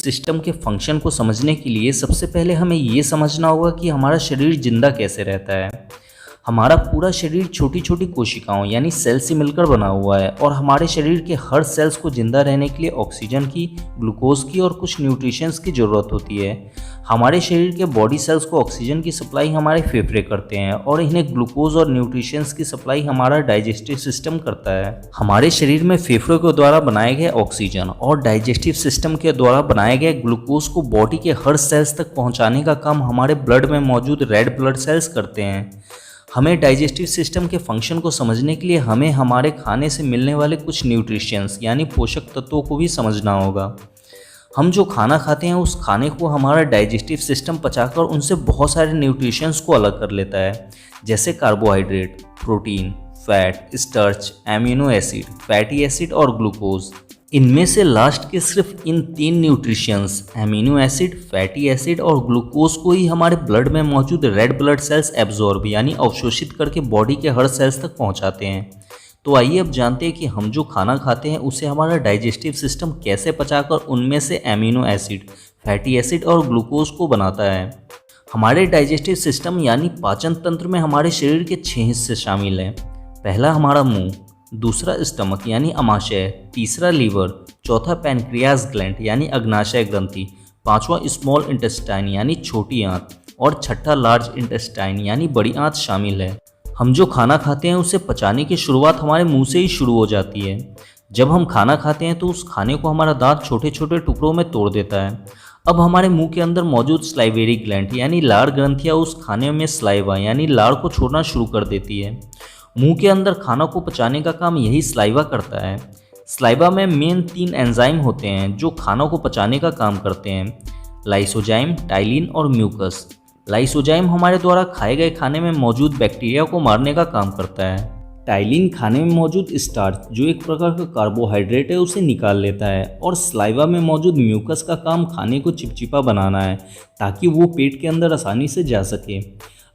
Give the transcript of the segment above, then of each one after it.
System के function को समझने के लिए सबसे पहले हमें ये समझना होगा कि हमारा शरीर जिंदा कैसे रहता है। हमारा पूरा शरीर छोटी छोटी कोशिकाओं यानी सेल से मिलकर बना हुआ है और हमारे शरीर के हर सेल्स को जिंदा रहने के लिए ऑक्सीजन की, ग्लूकोज की और कुछ न्यूट्रिशंस की ज़रूरत होती है। हमारे शरीर के बॉडी सेल्स को ऑक्सीजन की सप्लाई हमारे फेफड़े करते हैं और इन्हें ग्लूकोज और न्यूट्रिशंस की सप्लाई हमारा डाइजेस्टिव सिस्टम करता है। हमारे शरीर में फेफड़ों के द्वारा बनाए गए ऑक्सीजन और डाइजेस्टिव सिस्टम के द्वारा बनाए गए ग्लूकोज को बॉडी के हर सेल्स तक पहुंचाने का काम हमारे ब्लड में मौजूद रेड ब्लड सेल्स करते हैं। हमें डाइजेस्टिव सिस्टम के फंक्शन को समझने के लिए हमें हमारे खाने से मिलने वाले कुछ न्यूट्रिशंस यानी पोषक तत्वों को भी समझना होगा। हम जो खाना खाते हैं उस खाने को हमारा डाइजेस्टिव सिस्टम पचाकर उनसे बहुत सारे न्यूट्रिशंस को अलग कर लेता है, जैसे carbohydrate, protein, fat, starch, amino acid, fatty acid और ग्लूकोज। इनमें से लास्ट के सिर्फ इन 3 nutritions amino acid, fatty acid और ग्लूकोज को ही हमारे ब्लड में मौजूद रेड ब्लड सेल्स एब्जॉर्ब यानी अवशोषित करके बॉडी के हर सेल्स तक पहुंचाते हैं। तो आइए अब जानते हैं कि हम जो खाना खाते हैं उसे हमारा डाइजेस्टिव सिस्टम कैसे पचाकर उनमें से एमिनो एसिड, फैटी एसिड और ग्लूकोज को बनाता है। हमारे डाइजेस्टिव सिस्टम यानी पाचन तंत्र में हमारे शरीर के 6 हिस्से शामिल हैं। पहला हमारा मुंह, दूसरा स्टमक यानी अमाशय, तीसरा लीवर, चौथा पैनक्रियास ग्लैंड यानी अग्नाशय ग्रंथि, पांचवा स्मॉल इंटेस्टाइन यानी छोटी आंत और छठा लार्ज इंटेस्टाइन यानी बड़ी आंत शामिल है। हम जो खाना खाते हैं उसे पचाने की शुरुआत हमारे मुंह से ही शुरू हो जाती है। जब हम खाना खाते हैं तो उस खाने को हमारा दांत छोटे छोटे टुकड़ों में तोड़ देता है। अब हमारे मुंह के अंदर मौजूद स्लाइवेरी ग्लैंड यानी लार ग्रंथियां उस खाने में स्लाइवा यानी लार को छोड़ना शुरू कर देती है। मुंह के अंदर खाना को पचाने का काम यही स्लाइवा करता है। स्लाइवा में मेन 3 एंजाइम होते हैं जो खाना को पचाने का काम करते हैं, लाइसोजाइम, टाइलिन और म्यूकस। लाइसोजाइम हमारे द्वारा खाए गए खाने में मौजूद बैक्टीरिया को मारने का काम करता है। टाइलिन खाने में मौजूद स्टार्च जो एक प्रकार का कार्बोहाइड्रेट है उसे निकाल लेता है और स्लाइवा में मौजूद म्यूकस का काम खाने को चिपचिपा बनाना है ताकि वो पेट के अंदर आसानी से जा सके।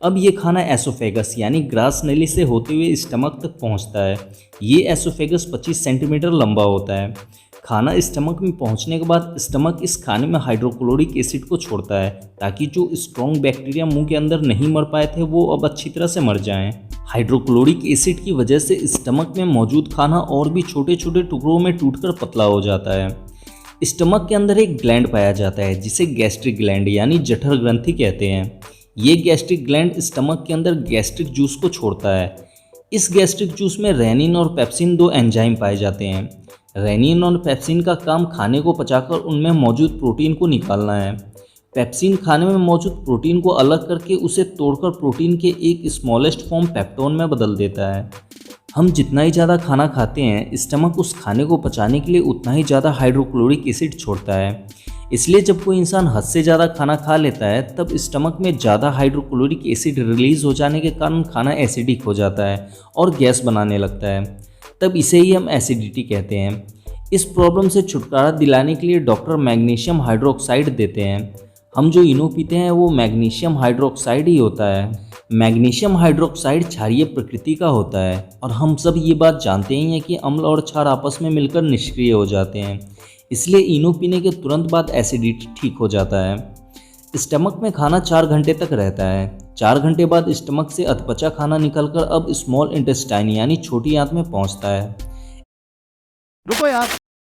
अब ये खाना एसोफेगस यानी ग्रास नली से होते हुए स्टमक तक पहुंचता है। ये एसोफेगस 25 सेंटीमीटर लंबा होता है। खाना स्टमक में पहुंचने के बाद स्टमक इस खाने में हाइड्रोक्लोरिक एसिड को छोड़ता है ताकि जो स्ट्रॉन्ग बैक्टीरिया मुंह के अंदर नहीं मर पाए थे वो अब अच्छी तरह से मर जाएं। हाइड्रोक्लोरिक एसिड की वजह से स्टमक में मौजूद खाना और भी छोटे छोटे टुकड़ों में टूटकर पतला हो जाता है। स्टमक के अंदर एक ग्लैंड पाया जाता है जिसे गैस्ट्रिक ग्लैंड यानी जठर ग्रंथि कहते हैं। ये गैस्ट्रिक ग्लैंड स्टमक के अंदर गैस्ट्रिक जूस को छोड़ता है। इस गैस्ट्रिक जूस में रेनिन और पेप्सिन 2 एंजाइम पाए जाते हैं। रेनिन और पेप्सिन का काम खाने को पचाकर उनमें मौजूद प्रोटीन को निकालना है। पेप्सिन खाने में मौजूद प्रोटीन को अलग करके उसे तोड़कर प्रोटीन के एक स्मॉलेस्ट फॉर्म पेप्टोन में बदल देता है। हम जितना ही ज़्यादा खाना खाते हैं स्टमक उस खाने को पचाने के लिए उतना ही ज़्यादा हाइड्रोक्लोरिक एसिड छोड़ता है। इसलिए जब कोई इंसान हद से ज़्यादा खाना खा लेता है तब स्टमक में ज़्यादा हाइड्रोक्लोरिक एसिड रिलीज हो जाने के कारण खाना एसिडिक हो जाता है और गैस बनाने लगता है। तब इसे ही हम एसिडिटी कहते हैं। इस प्रॉब्लम से छुटकारा दिलाने के लिए डॉक्टर मैग्नीशियम हाइड्रोक्साइड देते हैं। हम जो इनो पीते हैं वो मैग्नीशियम हाइड्रोक्साइड ही होता है। मैग्नीशियम हाइड्रोक्साइड क्षारीय प्रकृति का होता है और हम सब ये बात जानते ही हैं कि अम्ल और क्षार आपस में मिलकर निष्क्रिय हो जाते हैं। इसलिए इनो पीने के तुरंत बाद एसिडिटी ठीक हो जाता है। स्टमक में खाना 4 घंटे तक रहता है। 4 घंटे बाद स्टमक से अधपचा खाना निकलकर अब स्मॉल इंटेस्टाइन यानी छोटी आंत में पहुंचता है। रुको यार,